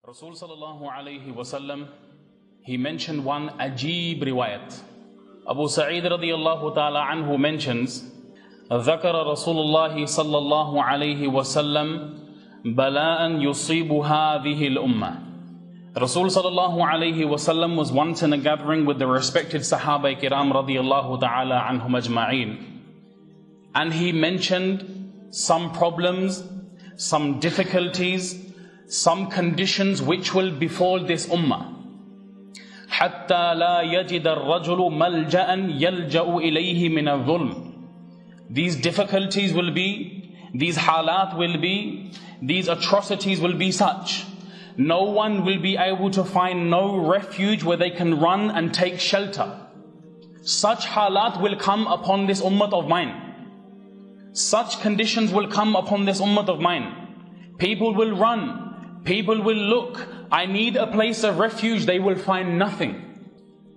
Rasul sallallahu alayhi wasallam, he mentioned one ajib riwayat. Abu Sa'id radiyallahu ta'ala anhu mentions, ذكر رسول الله صلى الله عليه وسلم بلاء يصيب هذه الأمة. Rasul sallallahu alayhi wasallam was once in a gathering with the respected Sahaba Kiram radiyallahu ta'ala anhum ajma'een, and he mentioned some problems, some difficulties, some conditions which will befall this ummah. حتى لا يجد الرجل ملجأ يلجأ إليه من الظلم. These difficulties will be, these halat will be, these atrocities will be such. No one will be able to find no refuge where they can run and take shelter. Such halat will come upon this ummah of mine. Such conditions will come upon this ummah of mine. People will run. People will look. I need a place of refuge. They will find nothing.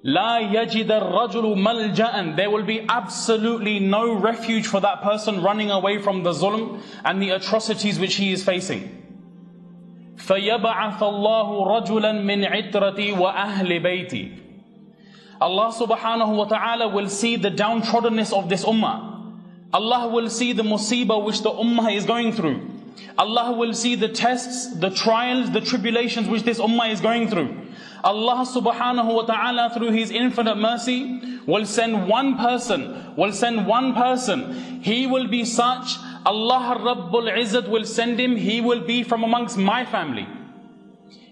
لا يجد الرجل ملجأ. There will be absolutely no refuge for that person running away from the zulm and the atrocities which he is facing. فَيَبْعَثَ اللَّهُ رَجُلًا مِنْ عِتْرَتِي وَأَهْلِ بَيْتِي. Allah subhanahu wa ta'ala will see the downtroddenness of this ummah. Allah will see the musibah which the ummah is going through. Allah will see the tests, the trials, the tribulations which this ummah is going through. Allah subhanahu wa ta'ala through His infinite mercy will send one person, He will be such, Allah Rabbul Izzat will send him, he will be from amongst my family.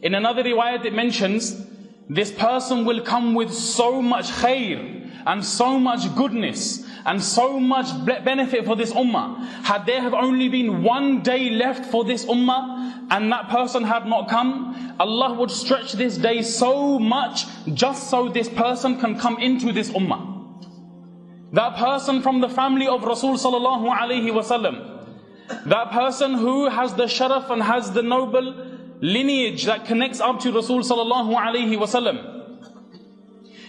In another riwayat it mentions, this person will come with so much khair and so much goodness and so much benefit for this ummah. Had there have only been one day left for this ummah and that person had not come, Allah would stretch this day so much just so this person can come into this ummah. That person from the family of Rasul sallallahu alayhi wasallam, that person who has the sharaf and has the noble lineage that connects up to Rasul sallallahu alayhi wasallam.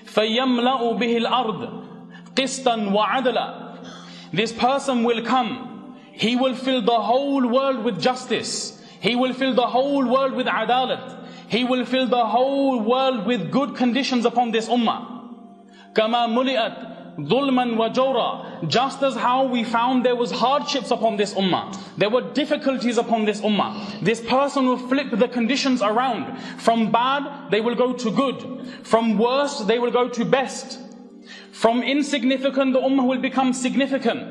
فَيَمْلَأُ بِهِ الْأَرْضِ قِسْطًا وَعَدْلًا. This person will come, he will fill the whole world with justice, he will fill the whole world with adalat, he will fill the whole world with good conditions upon this ummah. كَمَا مُلِئَتْ ظُلْمًا وَجَوْرًا. Just as how we found there was hardships upon this ummah, there were difficulties upon this ummah. This person will flip the conditions around. From bad, they will go to good. From worst, they will go to best. From insignificant, the ummah will become significant.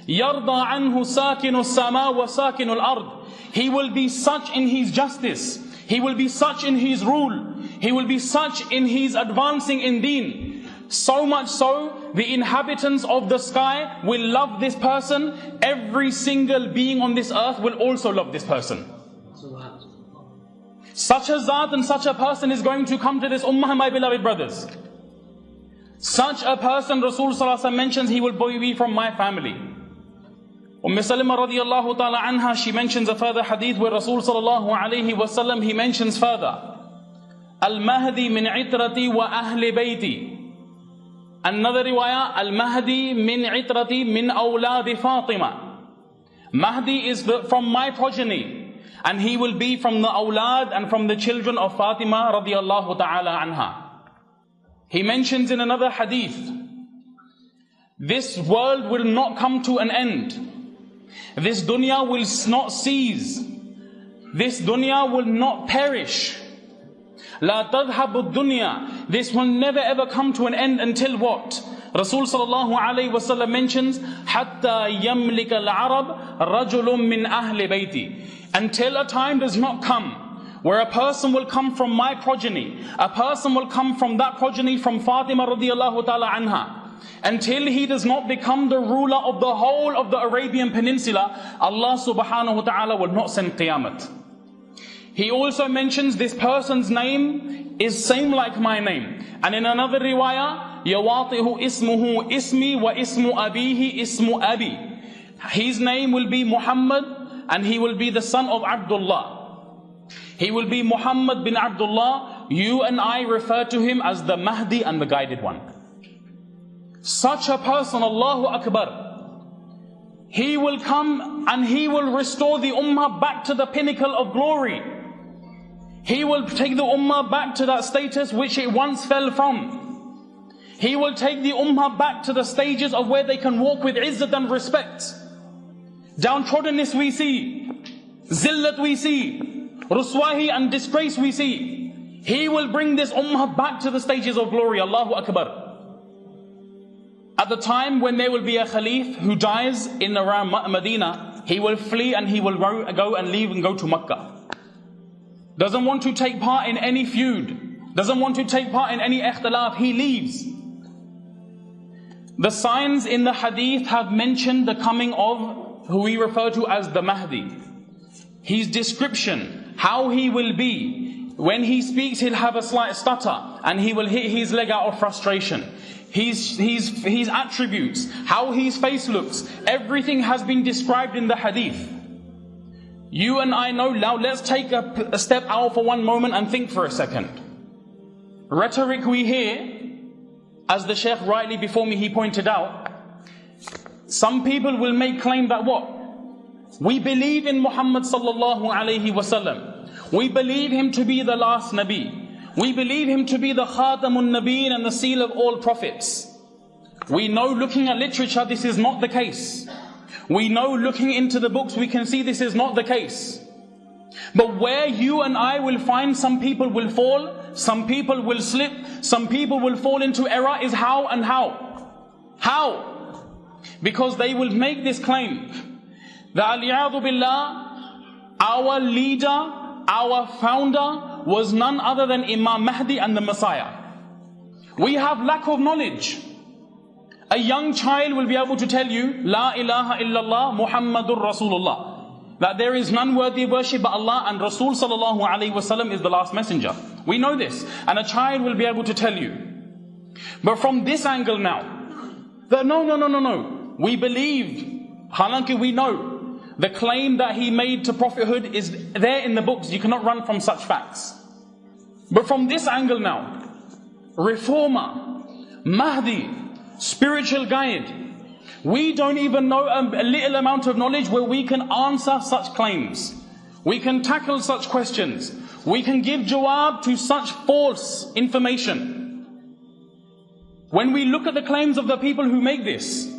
يَرْضَى عَنْهُ سَاكِنُ السَّمَاءِ وَسَاكِنُ الْأَرْضِ. He will be such in his justice, he will be such in his rule, he will be such in his advancing in deen. So much so, the inhabitants of the sky will love this person. Every single being on this earth will also love this person. Such a zat and such a person is going to come to this ummah, my beloved brothers. Such a person, Rasul sallallahu alaihi wasallam mentions, he will be from my family. Salima radiyallahu ta'ala anha, she mentions a further hadith where Rasul sallallahu alayhi wasallam, he mentions further, Al-Mahdi min itrati wa ahli bayti. Another riwayah, Al-Mahdi min itrati min awladi Fatima. Mahdi is from my progeny, and he will be from the awlad and from the children of Fatima radiyallahu ta'ala anha. He mentions in another hadith, this world will not come to an end. This dunya will not cease. This dunya will not perish. La tadhabu dunya. This will never ever come to an end until what? Rasul sallallahu alayhi wasallam mentions, hatta yamlik al-arab rajulun min ahli bayti. Until a time does not come where a person will come from my progeny, a person will come from that progeny from Fatima radiyallahu ta'ala anha. Until he does not become the ruler of the whole of the Arabian Peninsula, Allah subhanahu wa ta'ala will not send Qiyamah. He also mentions this person's name is same like my name. And in another riwayah, يَوَاطِهُ ismuhu ismi wa ismu abihi ismu abi. His name will be Muhammad and he will be the son of Abdullah. He will be Muhammad bin Abdullah. You and I refer to him as the Mahdi and the guided one. Such a person, Allahu Akbar, he will come and he will restore the ummah back to the pinnacle of glory. He will take the ummah back to that status which it once fell from. He will take the ummah back to the stages of where they can walk with izzat and respect. Downtroddenness we see, zillat we see, ruswahi and disgrace we see. He will bring this ummah back to the stages of glory. Allahu Akbar. At the time when there will be a Khalif who dies in around Medina, he will flee and he will go and leave and go to Makkah. Doesn't want to take part in any feud. Doesn't want to take part in any ikhtilaf. He leaves. The signs in the hadith have mentioned the coming of who we refer to as the Mahdi. His description, how he will be. When he speaks, he'll have a slight stutter and he will hit his leg out of frustration. His attributes, how his face looks, everything has been described in the hadith. You and I know. Now let's take a step out for one moment and think for a second. Rhetoric we hear, as the Shaykh rightly before me he pointed out, some people will make claim that what? We believe in Muhammad sallallahu alayhi wasallam. We believe him to be the last Nabi. We believe him to be the Khatamun Nabiyyin and the seal of all prophets. We know looking at literature this is not the case. We know looking into the books we can see this is not the case. But where you and I will find some people will fall, some people will slip, some people will fall into error is how and how. How? Because they will make this claim that al-i'adhu billah, our leader, our founder was none other than Imam Mehdi and the Messiah. We have lack of knowledge. A young child will be able to tell you, La ilaha illallah Muhammadur Rasulullah, that there is none worthy of worship but Allah, and Rasul sallallahu alayhi wasallam is the last messenger. We know this, and a child will be able to tell you. But from this angle now, that no. We believe, halanki we know, the claim that he made to prophethood is there in the books. You cannot run from such facts. But from this angle now, reformer, Mahdi, spiritual guide, we don't even know a little amount of knowledge where we can answer such claims. We can tackle such questions. We can give jawab to such false information. When we look at the claims of the people who make this,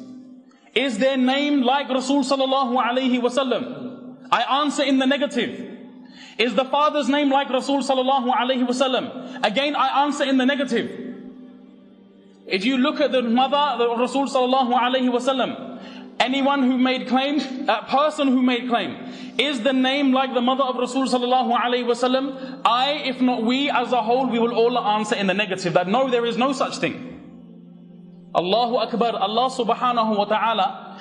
is their name like Rasul sallallahu alayhi wasallam? I answer in the negative. Is the father's name like Rasul sallallahu alayhi wasallam? Again, I answer in the negative. If you look at the mother, the Rasul sallallahu alayhi wasallam, anyone who made claim, a person who made claim, is the name like the mother of Rasul sallallahu alayhi wasallam? If not we as a whole, we will all answer in the negative, that no, there is no such thing. Allahu Akbar. Allah subhanahu wa ta'ala,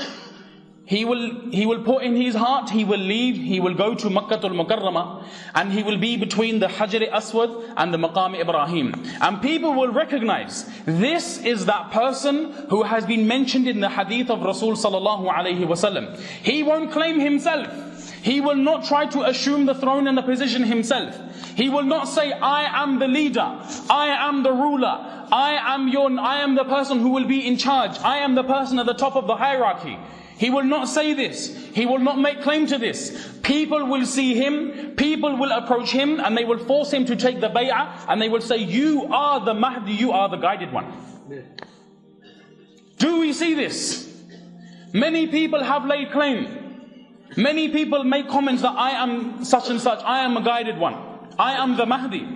He will put in his heart, he will leave, he will go to Makkatul Mukarramah, and he will be between the Hajar Aswad and the Maqam Ibrahim. And people will recognize, this is that person who has been mentioned in the hadith of Rasul sallallahu alayhi wasallam. He won't claim himself. He will not try to assume the throne and the position himself. He will not say, I am the leader, I am the ruler, I am the person who will be in charge, I am the person at the top of the hierarchy. He will not say this. He will not make claim to this. People will see him, people will approach him, and they will force him to take the bay'ah, and they will say, you are the Mahdi, you are the guided one. Do we see this? Many people have laid claim. Many people make comments that I am such and such, I am a guided one, I am the Mahdi.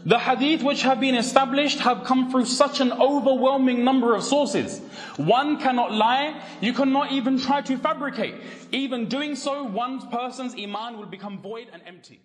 The hadith which have been established have come through such an overwhelming number of sources. One cannot lie, you cannot even try to fabricate. Even doing so, one person's iman will become void and empty.